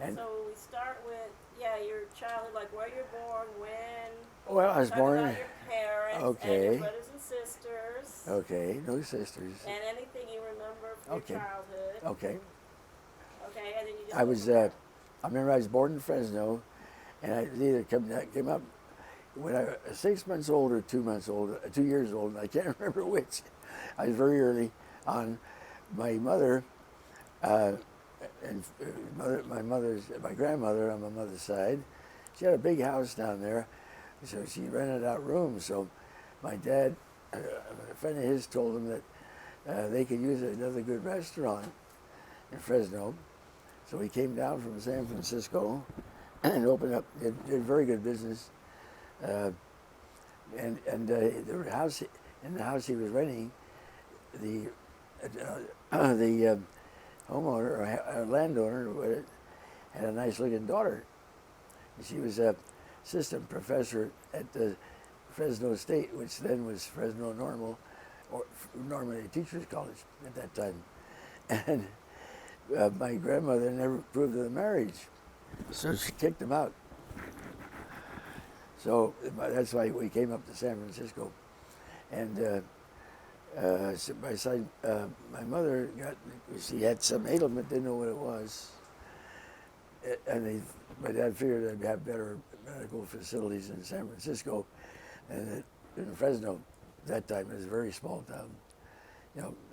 And So we start with, yeah, your childhood, like where you're born, when. well, I was Talk born. about your parents and your Okay, brothers and sisters, okay, no sisters. and anything you remember from your Okay, childhood. okay. Okay, and then you just I go was. from there. I remember I was born in Fresno, and I either came up when I was 6 months old or 2 months old, 2 years old. I can't remember which. I was very early on. My mother and my grandmother on my mother's side, she had a big house down there, so she rented out rooms. So my dad, a friend of his, told him that they could use another good restaurant in Fresno. So he came down from San Francisco and opened up, did very good business. Uh, and the house, in the house he was renting, the the homeowner or landowner had a nice looking daughter. She was a assistant professor at the Fresno State, which then was Fresno Normal, or Normal Teachers College at that time. And my grandmother never approved of the marriage, so she kicked him out. So that's why we came up to San Francisco. And so my mother she had some ailment, didn't know what it was. And my dad figured they'd have better medical facilities in San Francisco and in Fresno. At that time, it was a very small town,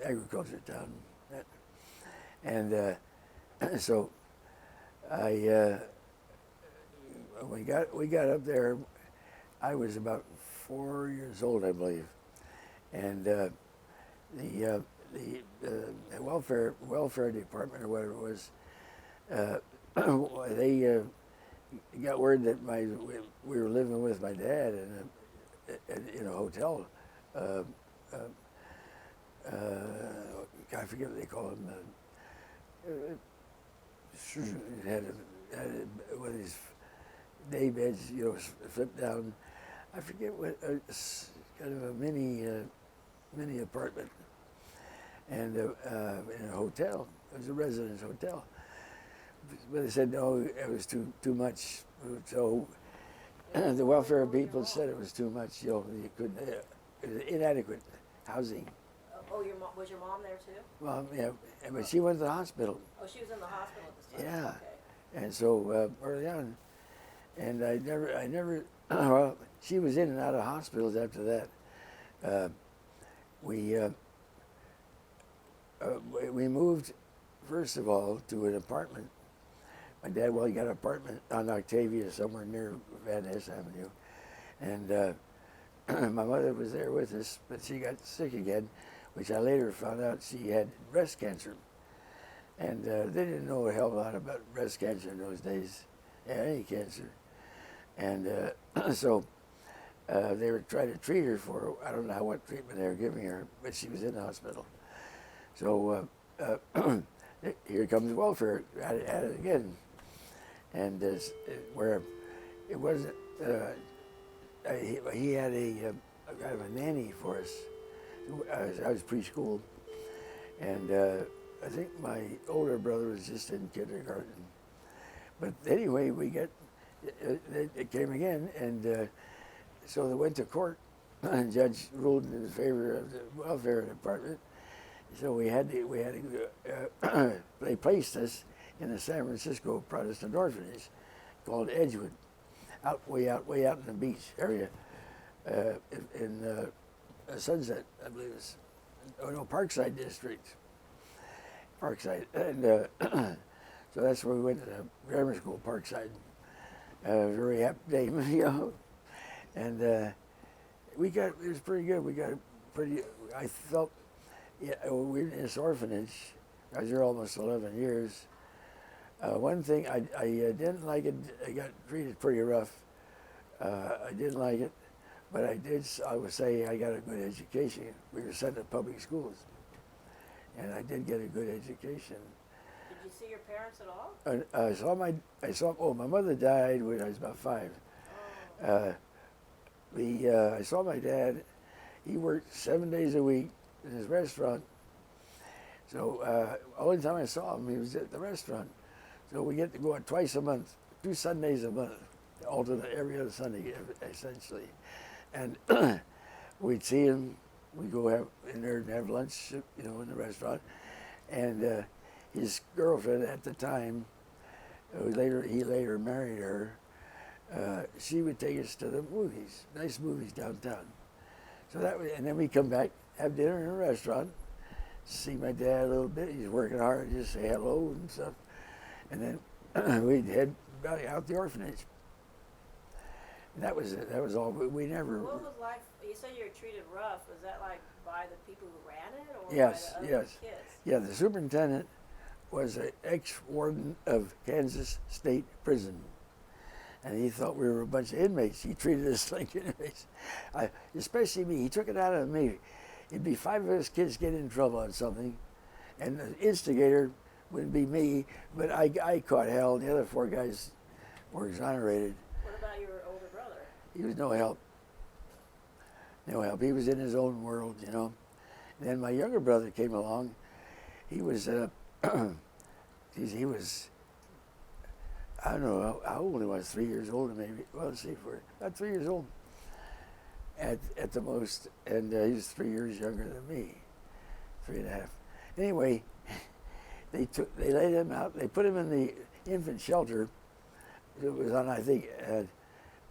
agriculture town. And so I, when we got up there, I was about 4 years old, I believe, and the welfare department or whatever it was, they got word that we were living with my dad in a hotel. Uh, uh, I forget what they call them. Had one of these day beds, flipped down. I forget what, kind of a mini apartment, and in a hotel. It was a residence hotel. But they said no, it was too much. So the welfare people said it was too much. You couldn't. It was inadequate housing. Oh, your mom, was your mom there too? Well, yeah, but she went to the hospital. Oh, she was in the hospital at this time. Yeah, Okay. and so early on, and I never. Well, she was in and out of hospitals after that. Uh, we uh, we moved first of all to an apartment. My dad, well, he got an apartment on Octavia somewhere near Van Ness Avenue, and my mother was there with us, but she got sick again, which I later found out she had breast cancer. And they didn't know a hell of a lot about breast cancer in those days, any cancer. And so they were trying to treat her for, I don't know what treatment they were giving her, but she was in the hospital. So here comes welfare at it again. And where it wasn't, he had a kind of a nanny for us. I was preschool, and I think my older brother was just in kindergarten. But anyway, it came again, and so they went to court, and the judge ruled in favor of the welfare department. So they placed us in a San Francisco Protestant orphanage called Edgewood, way out in the beach area, in Sunset, I believe it's, Parkside District, Parkside, and so that's where we went to grammar school, Parkside. Very apt name, and it was pretty good. We got I felt, yeah, we were in this orphanage. I was there almost 11 years. One thing I didn't like it. I got treated pretty rough. I didn't like it, but I would say I got a good education. We were sent to public schools, and I did get a good education. Did you see your parents at all? My mother died when I was about 5. Oh. I saw my dad. He worked 7 days a week in his restaurant. So only time I saw him, he was at the restaurant. So we get to go out twice a month, 2 Sundays a month, alternate every other Sunday, essentially. And we'd see him. We'd go have in there and have lunch, you know, in the restaurant. And his girlfriend at the time, he later married her. She would take us to the movies, nice movies downtown. So that was, and then we come back, have dinner in a restaurant, see my dad a little bit. He's working hard, just say hello and stuff. And then we'd head back out the orphanage. And that was it. That was all. We never. What was life? You said you were treated rough. Was that like by the people who ran it, or Yes, by the other yes. kids? Yeah, the superintendent was an ex-warden of Kansas State Prison. And he thought we were a bunch of inmates. He treated us like inmates. Especially me. He took it out of me. It'd be 5 of us kids get in trouble on something, and the instigator would be me, but I caught hell, and the other 4 guys were exonerated. What about your older brother? He was no help. No help. He was in his own world, you know. And then my younger brother came along. He was, he was, I don't know how old he was, 3 years old maybe. Well, let's see, about 3 years old at the most. And he was 3 years younger than me, 3.5. Anyway, they laid him out. They put him in the infant shelter. It was on, I think,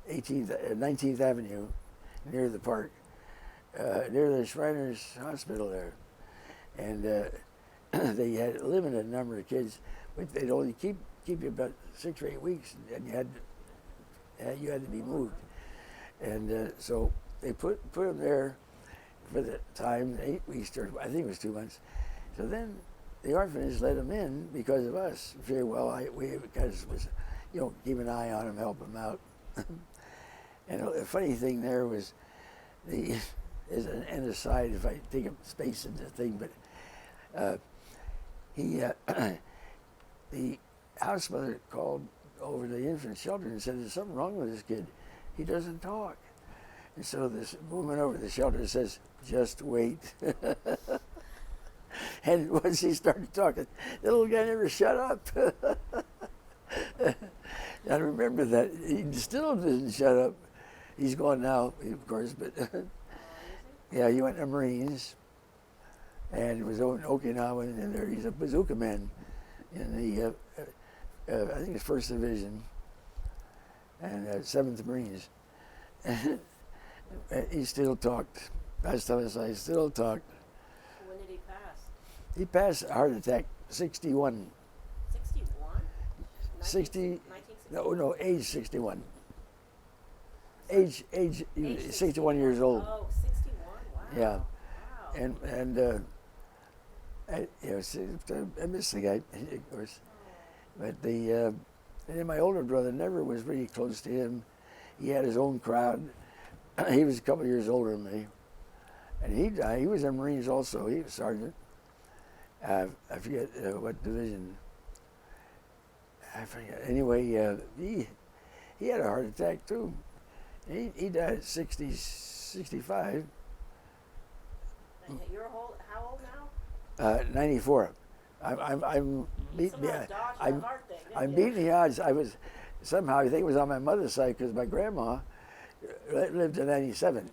19th Avenue, near the park, near the Shriners Hospital there. And they had a limited number of kids, but they'd only keep you about 6 or 8 weeks, and you had to be moved. And so they put him there for the time, 8 weeks, or I think it was 2 months. So then the orphanage let him in because of us. Very well, because it was, you know, keep an eye on him, help him out. And the funny thing there was, as an aside, if I take up space in the thing, but the house mother called over to the infant shelter and said, "There's something wrong with this kid. He doesn't talk." And so this woman over the shelter says, "Just wait." And once he started talking, the little guy never shut up. I remember that. He still didn't shut up. He's gone now, of course, but yeah, he went to Marines and was over in Okinawa, and there he's a bazooka man in the, I think it's 1st Division and 7th Marines. And he still talked. Last time I saw him, he still talked. When did he pass? He passed a heart attack, 61. 61? 60, 1961? no, age 61. Age 61 years old. Oh, 61, wow. Yeah. Wow. And I miss the guy, of course. But and then my older brother never was really close to him. He had his own crowd. He was a couple of years older than me. And he died. He was in Marines also. He was sergeant. I forget what division. I forget. Anyway, he had a heart attack too. He died at 65. And you're how old now? 94. I'm beating the odds. I'm beating the odds. Somehow I think it was on my mother's side because my grandma lived to 97.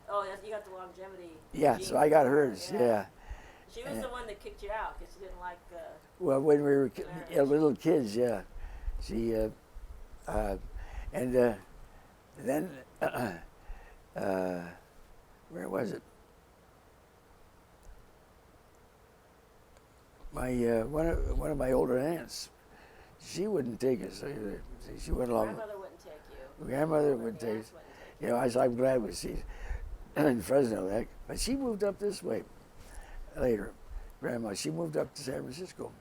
Oh, you got the longevity. Yeah, so I got hers. Yeah. She was the one that kicked you out because she didn't like. Well, when we were little kids, yeah. She and then where was it? My one of my older aunts, she wouldn't take us either. She went along. Grandmother wouldn't take you. Grandmother wouldn't take us. You know, I'm glad she's in Fresno, but she moved up this way later. Grandma, she moved up to San Francisco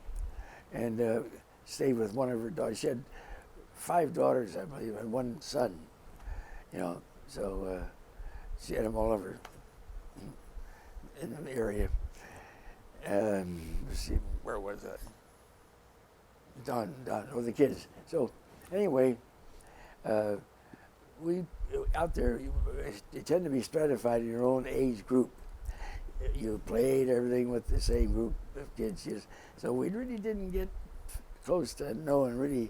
and stayed with one of her daughters. She had 5 daughters, I believe, and 1 son. You know, so she had them all over in the area. Let's see, where was I? Don, the kids. So anyway, we out there, you tend to be stratified in your own age group. You played everything with the same group of kids. So we really didn't get close to knowing really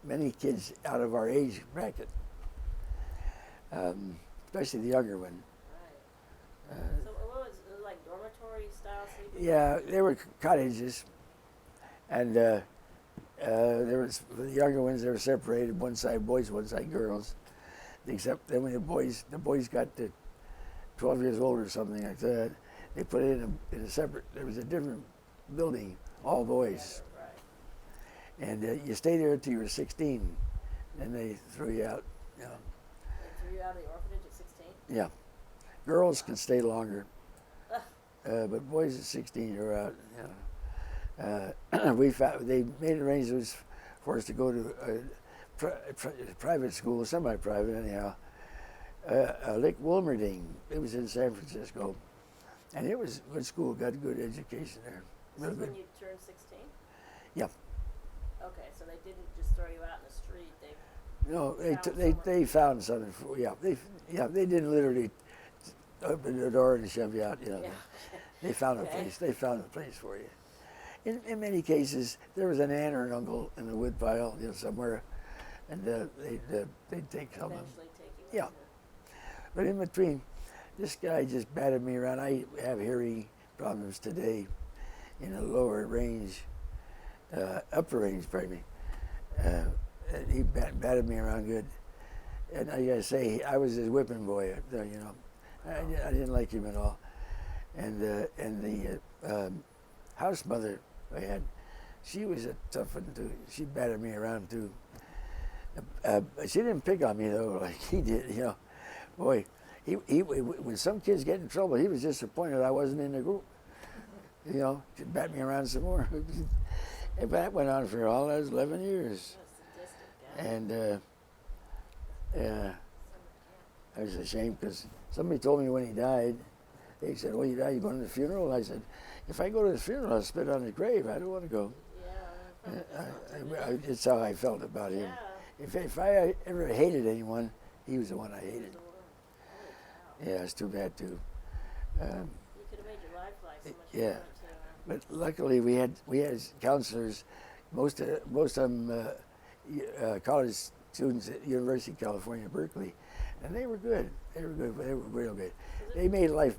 many kids out of our age bracket, especially the younger one. Right. So what was it, like dormitory style sleeping? Yeah, they were cottages, and there was for the younger ones. They were separated, one side boys, one side girls. Except then when the boys got to 12 years old or something like that, they put it in a separate. There was a different building, all boys, Right. and you stay there until you were 16, and they threw you out. You know. They threw you out of the orphanage at 16? Yeah, girls can stay longer, but boys at 16 you're out. You know. We found they made arrangements for us to go to a private school, semi-private anyhow. Lake Wilmerding. It was in San Francisco, and it was a good school. Got a good education there. This Real is good. when you turned 16? Yeah. Okay, so they didn't just throw you out in the street. No, Found they found something for they didn't literally open the door and shove you out. You know, Yeah. they found Okay. a place. They found a place for you. In many cases, there was an aunt or an uncle in the woodpile, you know, somewhere, and they'd take some of them. Eventually take you Yeah. into- But in between, this guy just batted me around. I have hearing problems today in the lower range, upper range, pardon me. And he batted me around good. And I gotta say, I was his whipping boy up there, you know. I didn't like him at all. And the house mother I had, she was a tough one too. She batted me around too. She didn't pick on me though, like he did, you know. Boy, he when some kids get in trouble, he was disappointed I wasn't in the group. You know, she'd bat me around some more. And that went on for all those 11 years. That's sadistic, And yeah, I was ashamed because somebody told me when he died, they said, "Oh, you died, you going to the funeral?" I said, "If I go to the funeral, I'll spit on his grave. I don't want to go." Yeah. It's how I felt about him. Yeah. If I ever hated anyone, he was the one I He was hated. the one. Holy cow. Yeah, it's too bad too. You could have made your life like so much Yeah. more too. But luckily, we had counselors, most of them college students at University of California, Berkeley, and they were good. They were good. They were real good. They made life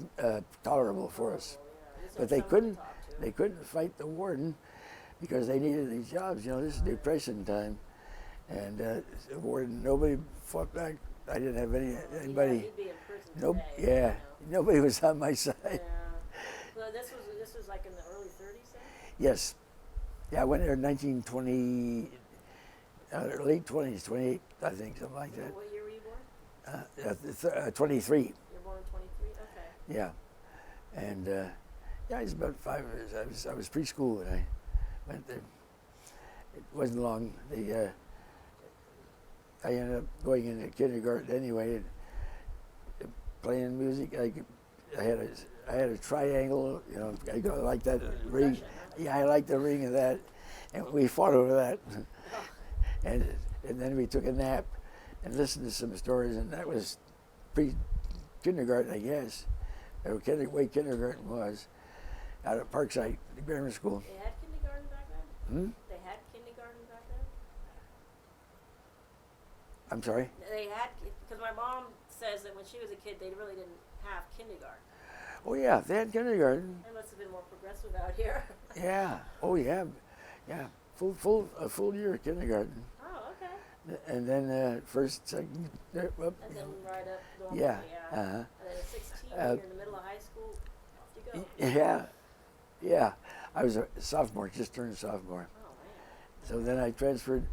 tolerable for us. Yeah. Just But have they someone to couldn't. talk to. They couldn't fight the warden because they needed these jobs. You know, this is depression time, and the warden. Nobody fought back. I didn't have anybody. Yeah, he'd be in prison Nope. today, Yeah. you know. Nobody was on my side. Yeah. So this was like in the early 30s then? Yes. Yeah, I went there in 1920, late 20s, 28, I think, something like that. What year were you born? 23, You're born in 23? Okay. yeah. And yeah, it was about 5 years. I was preschool when I went there. It wasn't long. I ended up going into kindergarten anyway, and playing music. I had a triangle, you know, I like that ring. Percussion, huh? Yeah, I like the ring of that, and we fought over that. and then we took a nap and listened to some stories, and that was pre-kindergarten, I guess, or way kindergarten was, out at Parkside Grammar School. They had kindergarten back then? Hmm? They had kindergarten back then? I'm sorry? They had, because my mom says that when she was a kid, they really didn't have kindergarten. Oh yeah, they had kindergarten. They must have been more progressive out here. Yeah. Oh yeah. Yeah. A full year of kindergarten, Oh, okay. and then first, second, up. And then right up normally, Yeah. yeah. Uh-huh. And then at 16, when you're in the middle of high school, off you go. Yeah. Yeah. I was a sophomore, just turned sophomore. Oh, man. So then I transferred.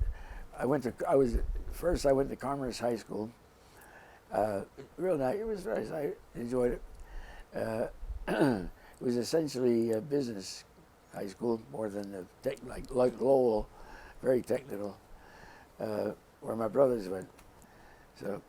I went to Commerce High School. Real nice. It was nice. I enjoyed it. It was essentially a business high school more than like Lowell, very technical, where my brothers went. So